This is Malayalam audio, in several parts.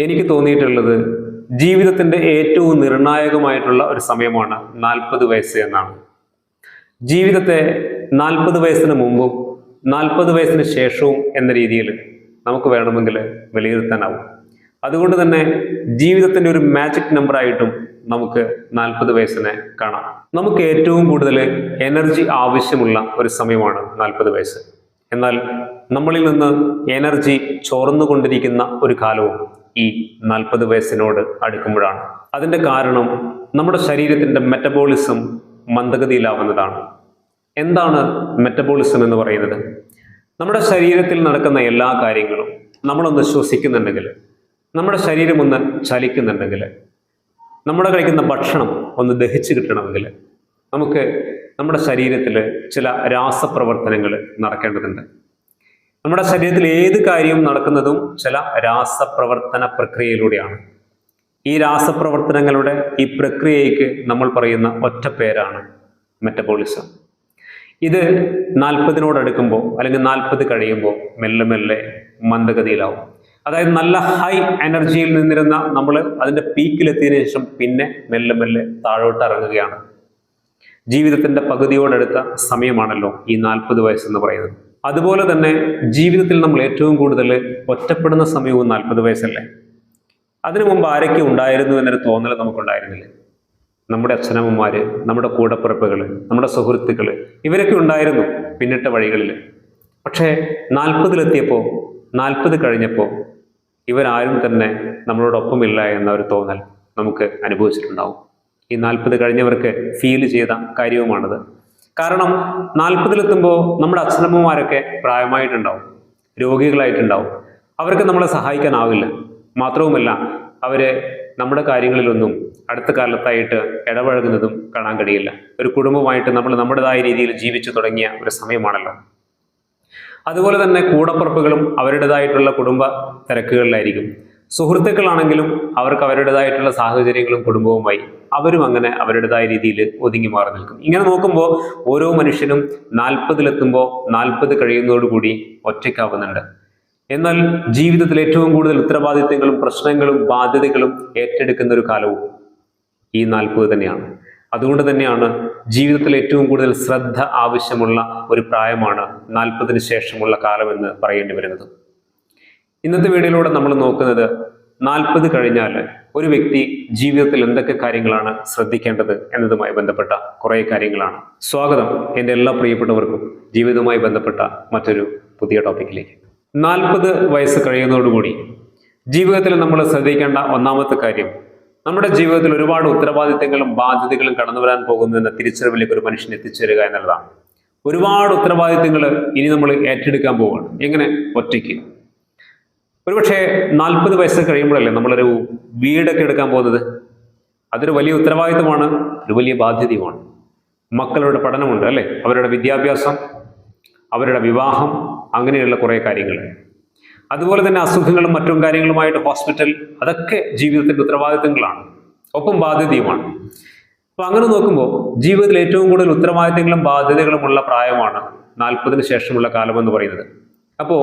എനിക്ക് തോന്നിയിട്ടുള്ളത് ജീവിതത്തിൻ്റെ ഏറ്റവും നിർണായകമായിട്ടുള്ള ഒരു സമയമാണ് 40 വയസ്സ് എന്നാണ്. ജീവിതത്തെ 40 വയസ്സിന് മുമ്പും 40 വയസ്സിന് ശേഷവും എന്ന രീതിയിൽ നമുക്ക് വേണമെങ്കിൽ വിലയിരുത്താനാവും. അതുകൊണ്ട് തന്നെ ജീവിതത്തിൻ്റെ ഒരു മാജിക് നമ്പറായിട്ടും നമുക്ക് 40 വയസ്സിനെ കാണാം. നമുക്ക് ഏറ്റവും കൂടുതൽ എനർജി ആവശ്യമുള്ള ഒരു സമയമാണ് 40 വയസ്സ്. എന്നാൽ നമ്മളിൽ നിന്ന് എനർജി ചോർന്നുകൊണ്ടിരിക്കുന്ന ഒരു കാലവും ഈ 40 വയസ്സിനോട് അടുക്കുമ്പോഴാണ്. അതിൻ്റെ കാരണം നമ്മുടെ ശരീരത്തിൻ്റെ മെറ്റബോളിസം മന്ദഗതിയിലാവുന്നതാണ്. എന്താണ് മെറ്റബോളിസം എന്ന് പറയുന്നത്? നമ്മുടെ ശരീരത്തിൽ നടക്കുന്ന എല്ലാ കാര്യങ്ങളും നമ്മളൊന്ന് ശ്വസിക്കുന്നുണ്ടെങ്കിൽ, നമ്മുടെ ശരീരം ഒന്ന് ചലിക്കുന്നുണ്ടെങ്കിൽ, നമ്മുടെ കഴിക്കുന്ന ഭക്ഷണം ഒന്ന് ദഹിച്ചു കിട്ടണമെങ്കിൽ നമുക്ക് നമ്മുടെ ശരീരത്തിൽ ചില രാസപ്രവർത്തനങ്ങൾ നടക്കേണ്ടതുണ്ട്. നമ്മുടെ ശരീരത്തിൽ ഏത് കാര്യവും നടക്കുന്നതും ചില രാസപ്രവർത്തന പ്രക്രിയയിലൂടെയാണ്. ഈ രാസപ്രവർത്തനങ്ങളുടെ ഈ പ്രക്രിയയ്ക്ക് നമ്മൾ പറയുന്ന ഒറ്റ പേരാണ് മെറ്റബോളിസം. ഇത് 40നോടടുക്കുമ്പോൾ അല്ലെങ്കിൽ 40 കഴിയുമ്പോൾ മെല്ലെ മെല്ലെ മന്ദഗതിയിലാവും. അതായത് നല്ല ഹൈ എനർജിയിൽ നിന്നിരുന്ന നമ്മൾ അതിൻ്റെ പീക്കിലെത്തിയതിനു ശേഷം പിന്നെ മെല്ലെ മെല്ലെ താഴോട്ട് ഇറങ്ങുകയാണ്. ജീവിതത്തിൻ്റെ പകുതിയോടടുത്ത സമയമാണല്ലോ ഈ 40 വയസ്സെന്ന് പറയുന്നത്. അതുപോലെ തന്നെ ജീവിതത്തിൽ നമ്മൾ ഏറ്റവും കൂടുതൽ ഒറ്റപ്പെടുന്ന സമയവും 40 വയസ്സല്ലേ. അതിനു മുമ്പ് ആരൊക്കെ ഉണ്ടായിരുന്നു എന്നൊരു തോന്നൽ നമുക്കുണ്ടായിരുന്നില്ലേ? നമ്മുടെ അച്ഛനമ്മമാര്, നമ്മുടെ കൂടപ്പിറപ്പുകൾ, നമ്മുടെ സുഹൃത്തുക്കൾ, ഇവരൊക്കെ ഉണ്ടായിരുന്നു പിന്നിട്ട വഴികളിൽ. പക്ഷേ 40-ലെത്തിയപ്പോൾ, 40 കഴിഞ്ഞപ്പോൾ ഇവരാരും തന്നെ നമ്മളോടൊപ്പമില്ല എന്ന ഒരു തോന്നൽ നമുക്ക് അനുഭവിച്ചിട്ടുണ്ടാവും. ഈ 40 കഴിഞ്ഞവർക്ക് ഫീൽ ചെയ്ത കാര്യവുമാണത്. കാരണം 40-ലെത്തുമ്പോൾ നമ്മുടെ അച്ഛനമ്മമാരൊക്കെ പ്രായമായിട്ടുണ്ടാവും, രോഗികളായിട്ടുണ്ടാവും. അവർക്ക് നമ്മളെ സഹായിക്കാനാവില്ല. മാത്രവുമല്ല, അവര് നമ്മുടെ കാര്യങ്ങളിലൊന്നും അടുത്ത കാലത്തായിട്ട് ഇടപഴകുന്നതും കാണാൻ കഴിയില്ല. ഒരു കുടുംബമായിട്ട് നമ്മൾ നമ്മുടേതായ രീതിയിൽ ജീവിച്ചു തുടങ്ങിയ ഒരു സമയമാണല്ലോ. അതുപോലെ തന്നെ കൂടപ്പുറപ്പുകളും അവരുടേതായിട്ടുള്ള കുടുംബ തിരക്കുകളിലായിരിക്കും. സുഹൃത്തുക്കളാണെങ്കിലും അവർക്ക് അവരുടേതായിട്ടുള്ള സാഹചര്യങ്ങളും കുടുംബവുമായി അവരും അങ്ങനെ അവരുടേതായ രീതിയിൽ ഒതുങ്ങി മാറി നിൽക്കും. ഇങ്ങനെ നോക്കുമ്പോൾ ഓരോ മനുഷ്യനും 40-ലെത്തുമ്പോൾ 40 കഴിയുന്നതോടുകൂടി ഒറ്റയ്ക്കാവുന്നുണ്ട്. എന്നാൽ ജീവിതത്തിൽ ഏറ്റവും കൂടുതൽ ഉത്തരവാദിത്തങ്ങളും പ്രശ്നങ്ങളും ബാധ്യതകളും ഏറ്റെടുക്കുന്ന ഒരു കാലവും ഈ 40 തന്നെയാണ്. അതുകൊണ്ട് തന്നെയാണ് ജീവിതത്തിൽ ഏറ്റവും കൂടുതൽ ശ്രദ്ധ ആവശ്യമുള്ള ഒരു പ്രായമാണ് 40-ന് ശേഷമുള്ള കാലമെന്ന് പറയേണ്ടി വരുന്നത്. ഇന്നത്തെ വീഡിയോയിലൂടെ നമ്മൾ നോക്കുന്നത് 40 കഴിഞ്ഞാൽ ഒരു വ്യക്തി ജീവിതത്തിൽ എന്തൊക്കെ കാര്യങ്ങളാണ് ശ്രദ്ധിക്കേണ്ടത് എന്നതുമായി ബന്ധപ്പെട്ട കുറേ കാര്യങ്ങളാണ്. സ്വാഗതം എൻ്റെ എല്ലാ പ്രിയപ്പെട്ടവർക്കും ജീവിതവുമായി ബന്ധപ്പെട്ട മറ്റൊരു പുതിയ ടോപ്പിക്കിലേക്ക്. 40 വയസ്സ് കഴിയുന്നതോടുകൂടി ജീവിതത്തിൽ നമ്മൾ ശ്രദ്ധിക്കേണ്ട ഒന്നാമത്തെ കാര്യം, നമ്മുടെ ജീവിതത്തിൽ ഒരുപാട് ഉത്തരവാദിത്തങ്ങളും ബാധ്യതകളും കടന്നു വരാൻ പോകുന്നു എന്ന തിരിച്ചറിവിലേക്ക് ഒരു മനുഷ്യൻ എത്തിച്ചേരുക എന്നുള്ളതാണ്. ഒരുപാട് ഉത്തരവാദിത്തങ്ങൾ ഇനി നമ്മൾ ഏറ്റെടുക്കാൻ പോവുകയാണ്. എങ്ങനെ? ഒറ്റയ്ക്ക്. ഒരുപക്ഷെ 40 വയസ്സ് കഴിയുമ്പോഴല്ലേ നമ്മളൊരു വീടൊക്കെ എടുക്കാൻ പോകുന്നത്. അതൊരു വലിയ ഉത്തരവാദിത്തമാണ്, ഒരു വലിയ ബാധ്യതയുമാണ്. മക്കളുടെ പഠനമുണ്ട് അല്ലേ, അവരുടെ വിദ്യാഭ്യാസം, അവരുടെ വിവാഹം, അങ്ങനെയുള്ള കുറേ കാര്യങ്ങൾ. അതുപോലെ തന്നെ അസുഖങ്ങളും മറ്റും കാര്യങ്ങളുമായിട്ട് ഹോസ്പിറ്റൽ, അതൊക്കെ ജീവിതത്തിൻ്റെ ഉത്തരവാദിത്തങ്ങളാണ്, ഒപ്പം ബാധ്യതയുമാണ്. അപ്പോൾ അങ്ങനെ നോക്കുമ്പോൾ ജീവിതത്തിൽ ഏറ്റവും കൂടുതൽ ഉത്തരവാദിത്തങ്ങളും ബാധ്യതകളുമുള്ള പ്രായമാണ് 40-ന് ശേഷമുള്ള കാലമെന്ന് പറയുന്നത്. അപ്പോൾ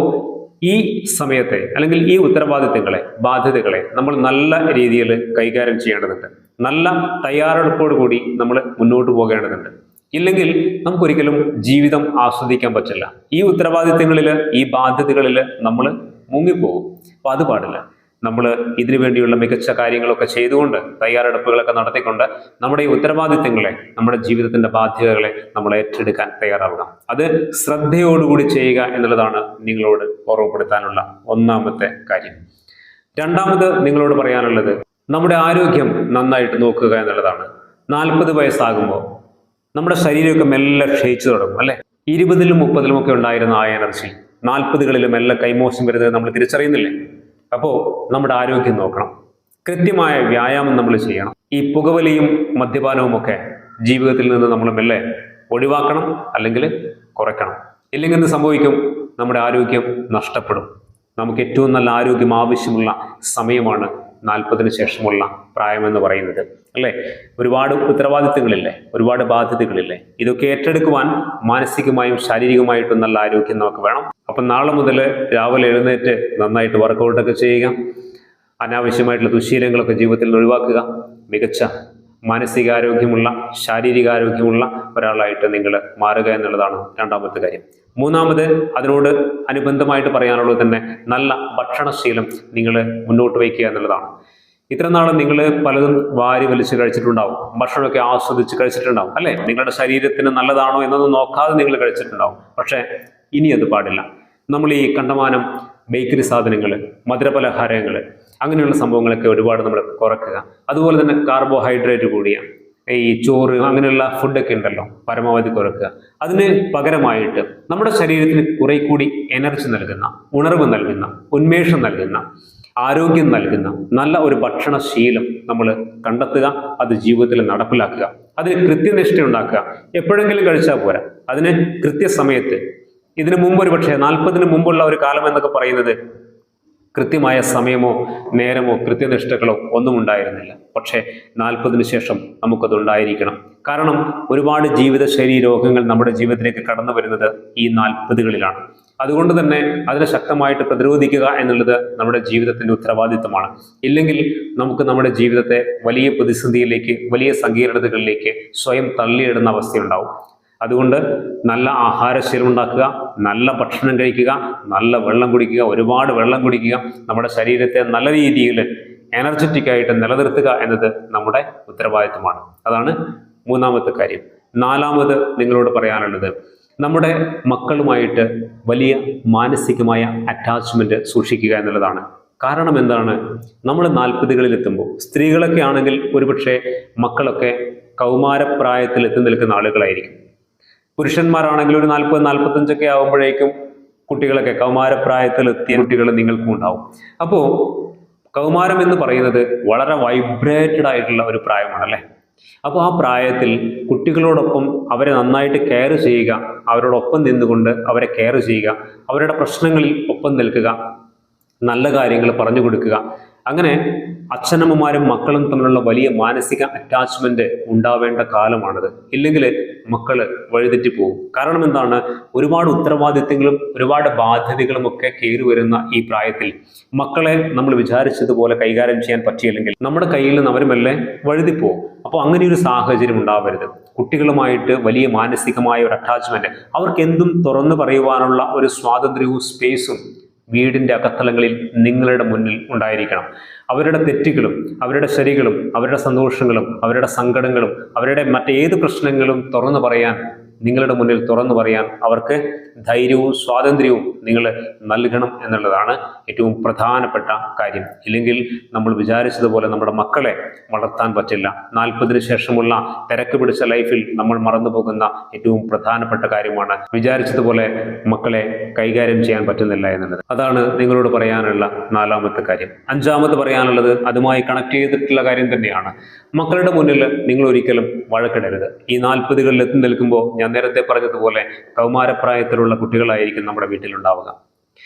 ഈ സമയത്തെ അല്ലെങ്കിൽ ഈ ഉത്തരവാദിത്തങ്ങളെ, ബാധ്യതകളെ നമ്മൾ നല്ല രീതിയിൽ കൈകാര്യം ചെയ്യേണ്ടതുണ്ട്. നല്ല തയ്യാറെടുപ്പോടു കൂടി നമ്മൾ മുന്നോട്ട് പോകേണ്ടതുണ്ട്. ഇല്ലെങ്കിൽ നമുക്കൊരിക്കലും ജീവിതം ആസ്വദിക്കാൻ പറ്റില്ല. ഈ ഉത്തരവാദിത്തങ്ങളിൽ, ഈ ബാധ്യതകളിൽ നമ്മൾ മുങ്ങിപ്പോകും. അപ്പോൾ അത് പാടില്ല. നമ്മൾ ഇതിനു വേണ്ടിയുള്ള മികച്ച കാര്യങ്ങളൊക്കെ ചെയ്തുകൊണ്ട്, തയ്യാറെടുപ്പുകളൊക്കെ നടത്തിക്കൊണ്ട് നമ്മുടെ ഈ ഉത്തരവാദിത്തങ്ങളെ, നമ്മുടെ ജീവിതത്തിന്റെ ബാധ്യതകളെ നമ്മൾ ഏറ്റെടുക്കാൻ തയ്യാറാവുക. അത് ശ്രദ്ധയോടുകൂടി ചെയ്യുക എന്നുള്ളതാണ് നിങ്ങളോട് ഓർമ്മപ്പെടുത്താനുള്ള ഒന്നാമത്തെ കാര്യം. രണ്ടാമത് നിങ്ങളോട് പറയാനുള്ളത്, നമ്മുടെ ആരോഗ്യം നന്നായിട്ട് നോക്കുക എന്നുള്ളതാണ്. 40 വയസ്സാകുമ്പോൾ നമ്മുടെ ശരീരമൊക്കെ മെല്ലെ ക്ഷയിച്ചു തുടങ്ങും അല്ലെ. 20-ലും 30-ലും ഒക്കെ ഉണ്ടായിരുന്ന ആ എനർജി 40-കളിലും മെല്ലെ കൈമോശം വരുന്നത് നമ്മൾ തിരിച്ചറിയുന്നില്ലേ? അപ്പോൾ നമ്മുടെ ആരോഗ്യം നോക്കണം. കൃത്യമായ വ്യായാമം നമ്മൾ ചെയ്യണം. ഈ പുകവലിയും മദ്യപാനവും ഒക്കെ ജീവിതത്തിൽ നിന്ന് നമ്മൾ മെല്ലെ ഒഴിവാക്കണം, അല്ലെങ്കിൽ കുറയ്ക്കണം. ഇല്ലെങ്കിൽ എന്ത് സംഭവിക്കും? നമ്മുടെ ആരോഗ്യം നഷ്ടപ്പെടും. നമുക്ക് ഏറ്റവും നല്ല ആരോഗ്യം ആവശ്യമുള്ള സമയമാണ് 40-ന് ശേഷമുള്ള പ്രായമെന്ന് പറയുന്നത് അല്ലേ. ഒരുപാട് ഉത്തരവാദിത്തങ്ങളില്ലേ, ഒരുപാട് ബാധ്യതകളില്ലേ. ഇതൊക്കെ ഏറ്റെടുക്കുവാൻ മാനസികമായും ശാരീരികമായിട്ടും നല്ല ആരോഗ്യം നമുക്ക് വേണം. അപ്പം നാളെ മുതൽ രാവിലെ എഴുന്നേറ്റ് നന്നായിട്ട് വർക്കൗട്ടൊക്കെ ചെയ്യുക. അനാവശ്യമായിട്ടുള്ള ദുശ്ശീലങ്ങളൊക്കെ ജീവിതത്തിൽ നിന്ന് ഒഴിവാക്കുക. മികച്ച മാനസികാരോഗ്യമുള്ള ശാരീരികാരോഗ്യമുള്ള ഒരാളായിട്ട് നിങ്ങൾ മാറുക എന്നുള്ളതാണ് രണ്ടാമത്തെ കാര്യം. മൂന്നാമത് അതിനോട് അനുബന്ധമായിട്ട് പറയാനുള്ളത് തന്നെ നല്ല ഭക്ഷണശീലം നിങ്ങൾ മുന്നോട്ട് വയ്ക്കുക എന്നുള്ളതാണ്. ഇത്ര നാളും നിങ്ങൾ പലതും വാരി വലിച്ച് കഴിച്ചിട്ടുണ്ടാവും, ഭക്ഷണമൊക്കെ ആസ്വദിച്ച് കഴിച്ചിട്ടുണ്ടാവും അല്ലേ? നിങ്ങളുടെ ശരീരത്തിന് നല്ലതാണോ എന്നൊന്നും നോക്കാതെ നിങ്ങൾ കഴിച്ചിട്ടുണ്ടാവും. പക്ഷേ ഇനി അത് പാടില്ല. നമ്മൾ ഈ കണ്ടമാനം ബേക്കറി സാധനങ്ങൾ, മധുരപലഹാരങ്ങൾ, അങ്ങനെയുള്ള സംഭവങ്ങളൊക്കെ ഒരുപാട് നമ്മൾ കുറയ്ക്കുക. അതുപോലെ തന്നെ കാർബോഹൈഡ്രേറ്റ് കൂടിയ ഈ ചോറ് അങ്ങനെയുള്ള ഫുഡൊക്കെ ഉണ്ടല്ലോ, പരമാവധി കുറയ്ക്കുക. അതിന് പകരമായിട്ട് നമ്മുടെ ശരീരത്തിന് കുറെ കൂടി എനർജി നൽകുന്ന, ഉണർവ് നൽകുന്ന, ഉന്മേഷം നൽകുന്ന, ആരോഗ്യം നൽകുന്ന നല്ല ഒരു ഭക്ഷണശീലം നമ്മൾ കണ്ടെത്തുക. അത് ജീവിതത്തിൽ നടപ്പിലാക്കുക. അതിന് കൃത്യനിഷ്ഠ ഉണ്ടാക്കുക. എപ്പോഴെങ്കിലും കഴിച്ചാൽ പോരാ, അതിന് കൃത്യസമയത്ത്. ഇതിനു മുമ്പ് ഒരു പക്ഷേ 40-ന് മുമ്പുള്ള ഒരു കാലം എന്നൊക്കെ പറയുന്നത് കൃത്യമായ സമയമോ നേരമോ കൃത്യനിഷ്ഠകളോ ഒന്നും ഉണ്ടായിരുന്നില്ല. പക്ഷേ 40-ന് ശേഷം നമുക്കതുണ്ടായിരിക്കണം. കാരണം ഒരുപാട് ജീവിതശൈലി രോഗങ്ങൾ നമ്മുടെ ജീവിതത്തിലേക്ക് കടന്നു വരുന്നത് ഈ 40-കളിലാണ്. അതുകൊണ്ട് തന്നെ അതിനെ ശക്തമായിട്ട് പ്രതിരോധിക്കുക എന്നുള്ളത് നമ്മുടെ ജീവിതത്തിൻ്റെ ഉത്തരവാദിത്തമാണ്. ഇല്ലെങ്കിൽ നമുക്ക് നമ്മുടെ ജീവിതത്തെ വലിയ പ്രതിസന്ധിയിലേക്ക്, വലിയ സങ്കീർണതകളിലേക്ക് സ്വയം തള്ളിയിടുന്ന അവസ്ഥയുണ്ടാവും. അതുകൊണ്ട് നല്ല ആഹാരശീലം ഉണ്ടാക്കുക, നല്ല ഭക്ഷണം കഴിക്കുക, നല്ല വെള്ളം കുടിക്കുക, ഒരുപാട് വെള്ളം കുടിക്കുക. നമ്മുടെ ശരീരത്തെ നല്ല രീതിയിൽ എനർജറ്റിക് ആയിട്ട് നിലനിർത്തുക എന്നത് നമ്മുടെ ഉത്തരവാദിത്തമാണ്. അതാണ് മൂന്നാമത്തെ കാര്യം. നാലാമത് നിങ്ങളോട് പറയാനുള്ളത്, നമ്മുടെ മക്കളുമായിട്ട് വലിയ മാനസികമായ അറ്റാച്ച്മെന്റ് സൂക്ഷിക്കുക എന്നുള്ളതാണ്. കാരണം എന്താണ്? നമ്മൾ 40-കളിൽ എത്തുമ്പോൾ, സ്ത്രീകളൊക്കെ ആണെങ്കിൽ ഒരുപക്ഷെ മക്കളൊക്കെ കൗമാരപ്രായത്തിൽ എത്തി നിൽക്കുന്ന ആളുകളായിരിക്കും. പുരുഷന്മാരാണെങ്കിൽ ഒരു 40-45 ആകുമ്പോഴേക്കും കുട്ടികളൊക്കെ കൗമാരപ്രായത്തിൽ എത്തിയ കുട്ടികൾ നിങ്ങൾക്കും ഉണ്ടാവും. അപ്പോൾ കൗമാരം എന്ന് പറയുന്നത് വളരെ വൈബ്രേറ്റഡ് ആയിട്ടുള്ള ഒരു പ്രായമാണല്ലേ. അപ്പോൾ ആ പ്രായത്തിൽ കുട്ടികളോടൊപ്പം അവരെ നന്നായിട്ട് കെയർ ചെയ്യുക, അവരോടൊപ്പം നിന്നുകൊണ്ട് അവരെ കെയർ ചെയ്യുക, അവരുടെ പ്രശ്നങ്ങളിൽ ഒപ്പം നിൽക്കുക, നല്ല കാര്യങ്ങൾ പറഞ്ഞു കൊടുക്കുക. അങ്ങനെ അച്ഛനമ്മമാരും മക്കളും തമ്മിലുള്ള വലിയ മാനസിക അറ്റാച്ച്മെന്റ് ഉണ്ടാവേണ്ട കാലമാണത്. ഇല്ലെങ്കിൽ മക്കള് വഴിതെറ്റി പോകും. കാരണം എന്താണ്? ഒരുപാട് ഉത്തരവാദിത്തങ്ങളും ഒരുപാട് ബാധ്യതകളും ഒക്കെ കയറി വരുന്ന ഈ പ്രായത്തിൽ മക്കളെ നമ്മൾ വിചാരിച്ചതുപോലെ കൈകാര്യം ചെയ്യാൻ പറ്റിയില്ലെങ്കിൽ നമ്മുടെ കയ്യിൽ നിന്ന് അവർ മെല്ലെ വഴുതിപ്പോകും. അപ്പോൾ അങ്ങനെ ഒരു സാഹചര്യം ഉണ്ടാവരുത്. കുട്ടികളുമായിട്ട് വലിയ മാനസികമായ ഒരു അറ്റാച്ച്മെന്റ്, അവർക്ക് എന്തും തുറന്നു പറയുവാനുള്ള ഒരു സ്വാതന്ത്ര്യവും സ്പേസും വീടിൻ്റെ അകത്തളങ്ങളിൽ നിങ്ങളുടെ മുന്നിൽ ഉണ്ടായിരിക്കണം. അവരുടെ തെറ്റുകളും അവരുടെ ശരികളും അവരുടെ സന്തോഷങ്ങളും അവരുടെ സങ്കടങ്ങളും അവരുടെ മറ്റേത് പ്രശ്നങ്ങളും തുറന്നു പറയാൻ, നിങ്ങളുടെ മുന്നിൽ തുറന്നു പറയാൻ അവർക്ക് ധൈര്യവും സ്വാതന്ത്ര്യവും നിങ്ങൾ നൽകണം എന്നുള്ളതാണ് ഏറ്റവും പ്രധാനപ്പെട്ട കാര്യം. ഇല്ലെങ്കിൽ നമ്മൾ വിചാരിച്ചതുപോലെ നമ്മുടെ മക്കളെ വളർത്താൻ പറ്റില്ല. 40-ന് ശേഷമുള്ള തിരക്ക് പിടിച്ച ലൈഫിൽ നമ്മൾ മറന്നു പോകുന്ന ഏറ്റവും പ്രധാനപ്പെട്ട കാര്യമാണ് വിചാരിച്ചതുപോലെ മക്കളെ കൈകാര്യം ചെയ്യാൻ പറ്റുന്നില്ല എന്നുള്ളത്. അതാണ് നിങ്ങളോട് പറയാനുള്ള നാലാമത്തെ കാര്യം. അഞ്ചാമത് പറയാനുള്ളത് അതുമായി കണക്ട് ചെയ്തിട്ടുള്ള കാര്യം തന്നെയാണ്. മക്കളുടെ മുന്നിൽ നിങ്ങൾ ഒരിക്കലും വഴക്കിടരുത്. ഈ 40-കളിൽ എത്തി നിൽക്കുമ്പോൾ ഞാൻ നേരത്തെ പറഞ്ഞതുപോലെ കൗമാരപ്രായത്തിലുള്ള കുട്ടികളായിരിക്കും നമ്മുടെ വീട്ടിലുണ്ടാവുക.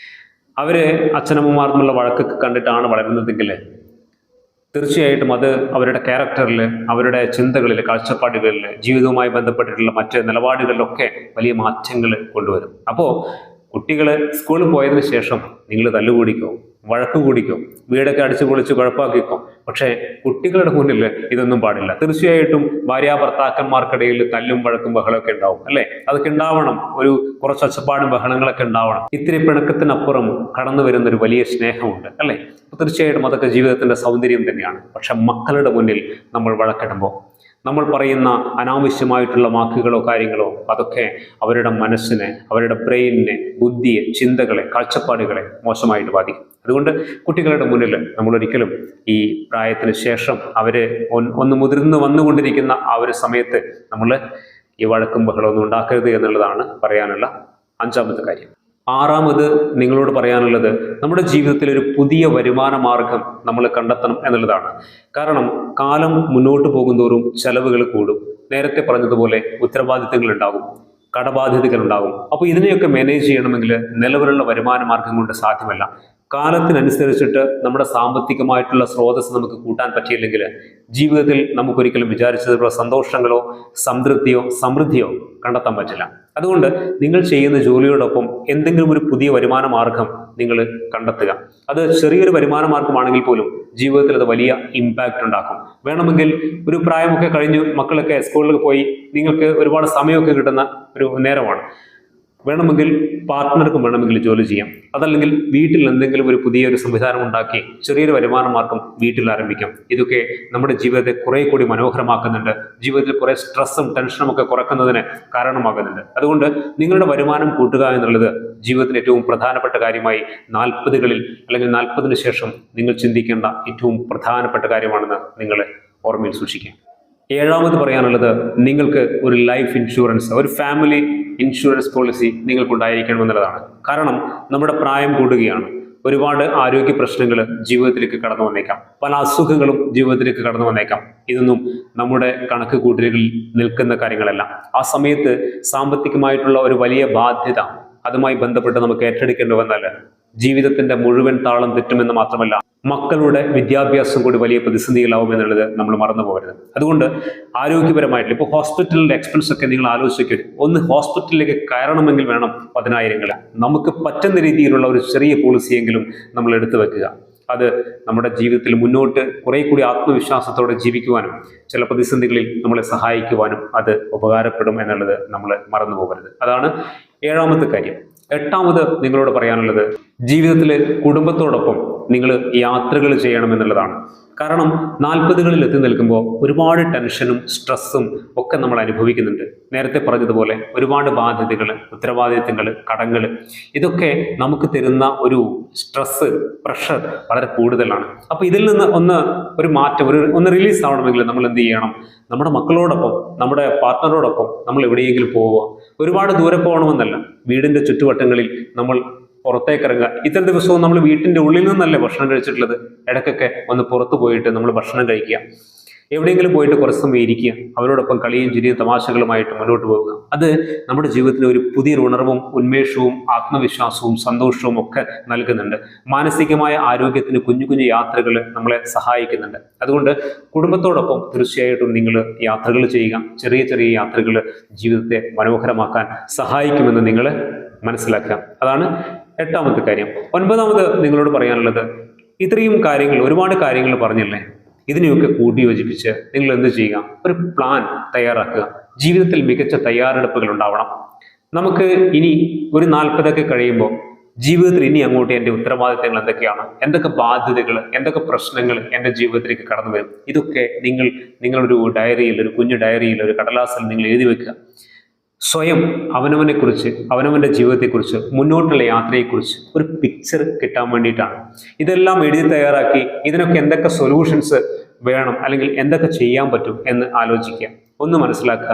അവര് അച്ഛനമ്മമാർ എന്നുള്ള വഴക്കൊക്കെ കണ്ടിട്ടാണ് വളരുന്നതെങ്കിൽ തീർച്ചയായിട്ടും അത് അവരുടെ ക്യാരക്ടറിൽ, അവരുടെ ചിന്തകളിൽ, കാഴ്ചപ്പാടുകളിൽ, ജീവിതവുമായി ബന്ധപ്പെട്ടിട്ടുള്ള മറ്റ് നിലപാടുകളിലൊക്കെ വലിയ മാറ്റങ്ങൾ കൊണ്ടുവരും. അപ്പോൾ കുട്ടികൾ സ്കൂളിൽ പോയതിനു ശേഷം നിങ്ങൾ തല്ലുകൂടിക്കോ, വഴക്ക് കൂടിക്കോ, വീടൊക്കെ അടിച്ചു പൊളിച്ച് കുഴപ്പമാക്കിക്കോ. പക്ഷേ കുട്ടികളുടെ മുന്നിൽ ഇതൊന്നും പാടില്ല. തീർച്ചയായിട്ടും ഭാര്യാഭർത്താക്കന്മാർക്കിടയിൽ തല്ലും വഴക്കും ബഹളമൊക്കെ ഉണ്ടാവും അല്ലേ? അതൊക്കെ ഉണ്ടാവണം. ഒരു കുറച്ച് ഒച്ചപ്പാടും ബഹളങ്ങളൊക്കെ ഉണ്ടാവണം. ഇത്തിരി പിണക്കത്തിനപ്പുറം കടന്നു വരുന്ന ഒരു വലിയ സ്നേഹമുണ്ട് അല്ലേ? തീർച്ചയായിട്ടും അതൊക്കെ ജീവിതത്തിന്റെ സൗന്ദര്യം തന്നെയാണ്. പക്ഷെ മക്കളുടെ മുന്നിൽ നമ്മൾ വഴക്കിടുമ്പോൾ, നമ്മൾ പറയുന്ന അനാവശ്യമായിട്ടുള്ള വാക്കുകളോ കാര്യങ്ങളോ അതൊക്കെ അവരുടെ മനസ്സിനെ, അവരുടെ ബ്രെയിനിനെ, ബുദ്ധിയെ, ചിന്തകളെ, കാഴ്ചപ്പാടുകളെ മോശമായിട്ട് ബാധിക്കും. അതുകൊണ്ട് കുട്ടികളുടെ മുന്നിൽ നമ്മൾ ഒരിക്കലും ഈ പ്രായത്തിന് ശേഷം അവര് ഒന്ന് മുതിർന്ന് വന്നുകൊണ്ടിരിക്കുന്ന ആ ഒരു സമയത്ത് നമ്മൾ ഈ വഴക്കും ബഹളമൊന്നും ഉണ്ടാക്കരുത് എന്നുള്ളതാണ് പറയാനുള്ള അഞ്ചാമത്തെ കാര്യം. ആറാമത് നിങ്ങളോട് പറയാനുള്ളത്, നമ്മുടെ ജീവിതത്തിൽ ഒരു പുതിയ വരുമാന മാർഗം നമ്മൾ കണ്ടെത്തണം എന്നുള്ളതാണ്. കാരണം കാലം മുന്നോട്ട് പോകുന്തോറും ചെലവുകൾ കൂടും. നേരത്തെ പറഞ്ഞതുപോലെ ഉത്തരവാദിത്തങ്ങൾ ഉണ്ടാകും, കടബാധ്യതകൾ ഉണ്ടാകും. അപ്പോൾ ഇതിനെയൊക്കെ മാനേജ് ചെയ്യണമെങ്കിൽ നിലവിലുള്ള വരുമാന മാർഗം കൊണ്ട് സാധ്യമല്ല. കാലത്തിനനുസരിച്ചിട്ട് നമ്മുടെ സാമ്പത്തികമായിട്ടുള്ള സ്രോതസ് നമുക്ക് കൂട്ടാൻ പറ്റിയില്ലെങ്കിൽ ജീവിതത്തിൽ നമുക്കൊരിക്കലും വിചാരിച്ചതുപോലെ സന്തോഷങ്ങളോ സംതൃപ്തിയോ സമൃദ്ധിയോ കണ്ടെത്താൻ പറ്റില്ല. അതുകൊണ്ട് നിങ്ങൾ ചെയ്യുന്ന ജോലിയോടൊപ്പം എന്തെങ്കിലും ഒരു പുതിയ വരുമാന മാർഗം നിങ്ങൾ കണ്ടെത്തുക. അത് ചെറിയൊരു വരുമാന മാർഗമാണെങ്കിൽ പോലും ജീവിതത്തിൽ അത് വലിയ ഇമ്പാക്റ്റ് ഉണ്ടാക്കും. വേണമെങ്കിൽ ഒരു പ്രായമൊക്കെ കഴിഞ്ഞു മക്കളൊക്കെ സ്കൂളിൽ പോയി നിങ്ങൾക്ക് ഒരുപാട് സമയമൊക്കെ കിട്ടുന്ന ഒരു നേരമാണ്. വേണമെങ്കിൽ പാർട്ട്ണർക്കും വേണമെങ്കിൽ ജോലി ചെയ്യാം. അതല്ലെങ്കിൽ വീട്ടിൽ എന്തെങ്കിലും ഒരു പുതിയൊരു സംവിധാനം ഉണ്ടാക്കി ചെറിയൊരു വരുമാന മാർഗം വീട്ടിൽ ആരംഭിക്കാം. ഇതൊക്കെ നമ്മുടെ ജീവിതത്തെ കുറെ കൂടി മനോഹരമാക്കുന്നുണ്ട്. ജീവിതത്തിൽ കുറെ സ്ട്രെസ്സും ടെൻഷനും ഒക്കെ കുറയ്ക്കുന്നതിന് കാരണമാകുന്നുണ്ട്. അതുകൊണ്ട് നിങ്ങളുടെ വരുമാനം കൂട്ടുക എന്നുള്ളത് ജീവിതത്തിന് ഏറ്റവും പ്രധാനപ്പെട്ട കാര്യമായി 40കളിൽ അല്ലെങ്കിൽ 40ന് ശേഷം നിങ്ങൾ ചിന്തിക്കേണ്ട ഏറ്റവും പ്രധാനപ്പെട്ട കാര്യമാണെന്ന് നിങ്ങൾ ഓർമ്മയിൽ സൂക്ഷിക്കുക. ഏഴാമത് പറയാനുള്ളത്, നിങ്ങൾക്ക് ഒരു ലൈഫ് ഇൻഷുറൻസ്, ഒരു ഫാമിലി ഇൻഷുറൻസ് പോളിസി നിങ്ങൾക്കുണ്ടായിരിക്കണമെന്നുള്ളതാണ്. കാരണം നമ്മുടെ പ്രായം കൂടുകയാണ്. ഒരുപാട് ആരോഗ്യ പ്രശ്നങ്ങൾ ജീവിതത്തിലേക്ക് കടന്നു വന്നേക്കാം. പല അസുഖങ്ങളും ജീവിതത്തിലേക്ക് കടന്നു വന്നേക്കാം. ഇതൊന്നും നമ്മുടെ കണക്ക് കൂട്ടലുകളിൽ നിൽക്കുന്ന കാര്യങ്ങളല്ല. ആ സമയത്ത് സാമ്പത്തികമായിട്ടുള്ള ഒരു വലിയ ബാധ്യത അതുമായി ബന്ധപ്പെട്ട് നമുക്ക് ഏറ്റെടുക്കേണ്ടി വന്നാൽ ജീവിതത്തിന്റെ മുഴുവൻ താളം തെറ്റുമെന്ന് മാത്രമല്ല, മക്കളുടെ വിദ്യാഭ്യാസം കൂടി വലിയ പ്രതിസന്ധികളാവും എന്നുള്ളത് നമ്മൾ മറന്നു പോകരുത്. അതുകൊണ്ട് ആരോഗ്യപരമായിട്ട് ഇപ്പോൾ ഹോസ്പിറ്റലിന്റെ എക്സ്പെൻസ് ഒക്കെ നിങ്ങൾ ആലോചിക്കുക. ഒന്ന് ഹോസ്പിറ്റലിലേക്ക് കയറണമെങ്കിൽ വേണം 10,000. നമുക്ക് പറ്റുന്ന രീതിയിലുള്ള ഒരു ചെറിയ പോളിസിയെങ്കിലും നമ്മൾ എടുത്തു വെക്കുക. അത് നമ്മുടെ ജീവിതത്തിൽ മുന്നോട്ട് കുറെ കൂടി ആത്മവിശ്വാസത്തോടെ ജീവിക്കുവാനും ചില പ്രതിസന്ധികളിൽ നമ്മളെ സഹായിക്കുവാനും അത് ഉപകാരപ്പെടും എന്നുള്ളത് നമ്മൾ മറന്നു പോകരുത്. അതാണ് ഏഴാമത്തെ കാര്യം. എട്ടാമത് നിങ്ങളോട് പറയാനുള്ളത്, ജീവിതത്തിൽ കുടുംബത്തോടൊപ്പം നിങ്ങൾ യാത്രകൾ ചെയ്യണം എന്നുള്ളതാണ്. കാരണം 40കളിൽ എത്തി നിൽക്കുമ്പോൾ ഒരുപാട് ടെൻഷനും സ്ട്രെസ്സും ഒക്കെ നമ്മൾ അനുഭവിക്കുന്നുണ്ട്. നേരത്തെ പറഞ്ഞതുപോലെ ഒരുപാട് ബാധ്യതകൾ, ഉത്തരവാദിത്തങ്ങൾ, കടങ്ങൾ, ഇതൊക്കെ നമുക്ക് തരുന്ന ഒരു സ്ട്രെസ്, പ്രഷർ വളരെ കൂടുതലാണ്. അപ്പോൾ ഇതിൽ നിന്ന് ഒരു മാറ്റം, ഒന്ന് റിലീസ് ആവണമെങ്കിൽ നമ്മൾ എന്ത് ചെയ്യണം? നമ്മുടെ മക്കളോടൊപ്പം, നമ്മുടെ പാർട്ട്ണറോടൊപ്പം നമ്മൾ എവിടെയെങ്കിലും പോവുക. ഒരുപാട് ദൂരെ പോകണമെന്നല്ല, വീടിന്റെ ചുറ്റുവട്ടങ്ങളിൽ നമ്മൾ പുറത്തേക്കിറങ്ങുക. ഇത്ര ദിവസവും നമ്മൾ വീട്ടിന്റെ ഉള്ളിൽ നിന്നല്ലേ ഭക്ഷണം കഴിച്ചിട്ടുള്ളത്. ഇടയ്ക്കൊക്കെ ഒന്ന് പുറത്തു പോയിട്ട് നമ്മൾ ഭക്ഷണം കഴിക്കുക. എവിടെയെങ്കിലും പോയിട്ട് കുറച്ച് സമയം ഇരിക്കുക. അവരോടൊപ്പം കളിയും ചിരിയും തമാശകളുമായിട്ട് മുന്നോട്ട് പോവുക. അത് നമ്മുടെ ജീവിതത്തിൽ ഒരു പുതിയൊരു ഉണർവും ഉന്മേഷവും ആത്മവിശ്വാസവും സന്തോഷവും ഒക്കെ നൽകുന്നുണ്ട്. മാനസികമായ ആരോഗ്യത്തിന് കുഞ്ഞു കുഞ്ഞു യാത്രകൾ നമ്മളെ സഹായിക്കുന്നുണ്ട്. അതുകൊണ്ട് കുടുംബത്തോടൊപ്പം തീർച്ചയായിട്ടും നിങ്ങൾ യാത്രകൾ ചെയ്യുക. ചെറിയ ചെറിയ യാത്രകൾ ജീവിതത്തെ മനോഹരമാക്കാൻ സഹായിക്കുമെന്ന് നിങ്ങൾ മനസ്സിലാക്കുക. അതാണ് എട്ടാമത്തെ കാര്യം. ഒൻപതാമത് നിങ്ങളോട് പറയാനുള്ളത്, ഇത്രയും കാര്യങ്ങൾ, ഒരുപാട് കാര്യങ്ങൾ പറഞ്ഞില്ലേ, ഇതിനെയൊക്കെ കൂട്ടി യോജിപ്പിച്ച് നിങ്ങൾ എന്ത് ചെയ്യുക? ഒരു പ്ലാൻ തയ്യാറാക്കുക. ജീവിതത്തിൽ മികച്ച തയ്യാറെടുപ്പുകൾ ഉണ്ടാവണം. നമുക്ക് ഇനി ഒരു 40 കഴിയുമ്പോൾ ജീവിതത്തിൽ ഇനി അങ്ങോട്ട് എൻ്റെ ഉത്തരവാദിത്തങ്ങൾ എന്തൊക്കെയാണ്, എന്തൊക്കെ ബാധ്യതകൾ, എന്തൊക്കെ പ്രശ്നങ്ങൾ എൻ്റെ ജീവിതത്തിലേക്ക് കടന്നു വരും, ഇതൊക്കെ നിങ്ങളൊരു ഡയറിയിൽ, ഒരു കുഞ്ഞു ഡയറിയിൽ, ഒരു കടലാസിൽ നിങ്ങൾ എഴുതി വെക്കുക. സ്വയം അവനവനെക്കുറിച്ച്, അവനവൻ്റെ ജീവിതത്തെക്കുറിച്ച്, മുന്നോട്ടുള്ള യാത്രയെക്കുറിച്ച് ഒരു പിക്ചർ കിട്ടാൻ വേണ്ടിയിട്ടാണ്. ഇതെല്ലാം എഴുതി തയ്യാറാക്കി ഇതിനൊക്കെ എന്തൊക്കെ സൊല്യൂഷൻസ് വേണം, അല്ലെങ്കിൽ എന്തൊക്കെ ചെയ്യാൻ പറ്റും എന്ന് ആലോചിക്കുക. ഒന്ന് മനസ്സിലാക്കുക,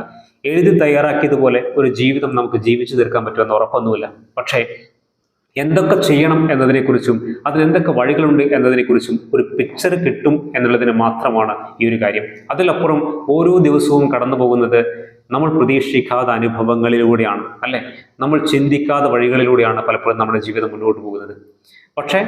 എഴുതി തയ്യാറാക്കിയതുപോലെ ഒരു ജീവിതം നമുക്ക് ജീവിച്ചു തീർക്കാൻ പറ്റുമെന്ന് ഉറപ്പൊന്നുമില്ല. പക്ഷേ എന്തൊക്കെ ചെയ്യണം എന്നതിനെക്കുറിച്ചും അതിനെന്തൊക്കെ വഴികളുണ്ട് എന്നതിനെക്കുറിച്ചും ഒരു പിക്ചർ കിട്ടും എന്നുള്ളതിന് മാത്രമാണ് ഈ ഒരു കാര്യം. അതിലപ്പുറം ഓരോ ദിവസവും കടന്നു പോകുന്നത് നമ്മൾ പ്രതീക്ഷിക്കാത്ത അനുഭവങ്ങളിലൂടെയാണ്, അല്ലെ? നമ്മൾ ചിന്തിക്കാത്ത വഴികളിലൂടെയാണ് പലപ്പോഴും നമ്മുടെ ജീവിതം മുന്നോട്ട് പോകുന്നത്. പക്ഷേ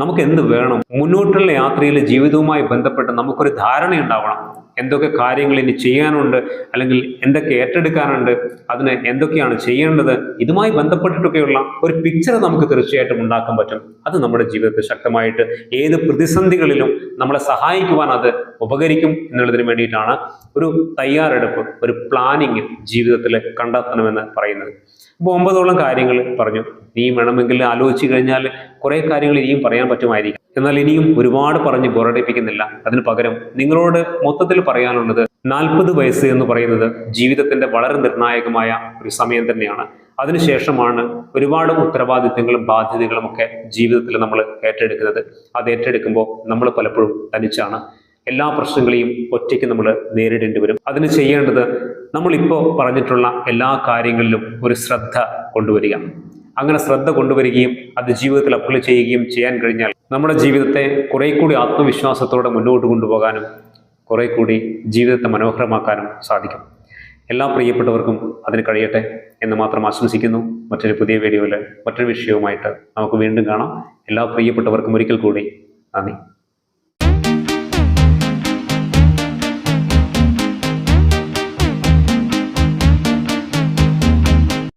നമുക്ക് എന്ത് വേണം? മുന്നോട്ടുള്ള യാത്രയിൽ ജീവിതവുമായി ബന്ധപ്പെട്ട് നമുക്കൊരു ധാരണയുണ്ടാവണം. എന്തൊക്കെ കാര്യങ്ങൾ ഇനി ചെയ്യാനുണ്ട്, അല്ലെങ്കിൽ എന്തൊക്കെ ഏറ്റെടുക്കാനുണ്ട്, അതിന് എന്തൊക്കെയാണ് ചെയ്യേണ്ടത്, ഇതുമായി ബന്ധപ്പെട്ടിട്ടൊക്കെയുള്ള ഒരു പിക്ചർ നമുക്ക് തീർച്ചയായിട്ടും ഉണ്ടാക്കാൻ പറ്റും. അത് നമ്മുടെ ജീവിതത്തെ ശക്തമായിട്ട് ഏത് പ്രതിസന്ധികളിലും നമ്മളെ സഹായിക്കുവാൻ അത് ഉപകരിക്കും എന്നുള്ളതിന് വേണ്ടിയിട്ടാണ് ഒരു തയ്യാറെടുപ്പ്, ഒരു പ്ലാനിങ് ജീവിതത്തിൽ കണ്ടെത്തണമെന്ന് പറയുന്നത്. ഇപ്പോൾ 9ഓളം കാര്യങ്ങൾ പറഞ്ഞു. ഇനിയും വേണമെങ്കിൽ ആലോചിച്ച് കഴിഞ്ഞാൽ കുറെ കാര്യങ്ങൾ ഇനിയും പറയാൻ പറ്റുമായിരിക്കും. എന്നാൽ ഇനിയും ഒരുപാട് പറഞ്ഞ് ബോറടിപ്പിക്കുന്നില്ല. അതിന് പകരം നിങ്ങളോട് മൊത്തത്തിൽ പറയാനുള്ളത്, 40 വയസ്സ് എന്ന് പറയുന്നത് ജീവിതത്തിന്റെ വളരെ നിർണായകമായ ഒരു സമയം തന്നെയാണ്. അതിനുശേഷമാണ് ഒരുപാട് ഉത്തരവാദിത്തങ്ങളും ബാധ്യതകളും ഒക്കെ ജീവിതത്തിൽ നമ്മൾ ഏറ്റെടുക്കുന്നത്. അത് ഏറ്റെടുക്കുമ്പോൾ നമ്മൾ പലപ്പോഴും തനിച്ചാണ്. എല്ലാ പ്രശ്നങ്ങളെയും ഒറ്റയ്ക്ക് നമ്മൾ നേരിടേണ്ടി വരും. അതിന് ചെയ്യേണ്ടത്, നമ്മളിപ്പോൾ പറഞ്ഞിട്ടുള്ള എല്ലാ കാര്യങ്ങളിലും ഒരു ശ്രദ്ധ കൊണ്ടുവരിക. അങ്ങനെ ശ്രദ്ധ കൊണ്ടുവരികയും അത് ജീവിതത്തിൽ അപ്ലൈ ചെയ്യുകയും ചെയ്യാൻ കഴിഞ്ഞാൽ നമ്മുടെ ജീവിതത്തെ കുറെ കൂടി ആത്മവിശ്വാസത്തോടെ മുന്നോട്ട് കൊണ്ടുപോകാനും കുറെ കൂടി ജീവിതത്തെ മനോഹരമാക്കാനും സാധിക്കും. എല്ലാ പ്രിയപ്പെട്ടവർക്കും അതിന് കഴിയട്ടെ എന്ന് മാത്രം ആശംസിക്കുന്നു. മറ്റൊരു പുതിയ വീഡിയോയിൽ മറ്റൊരു വിഷയവുമായിട്ട് നമുക്ക് വീണ്ടും കാണാം. എല്ലാ പ്രിയപ്പെട്ടവർക്കും ഒരിക്കൽ കൂടി നന്ദി.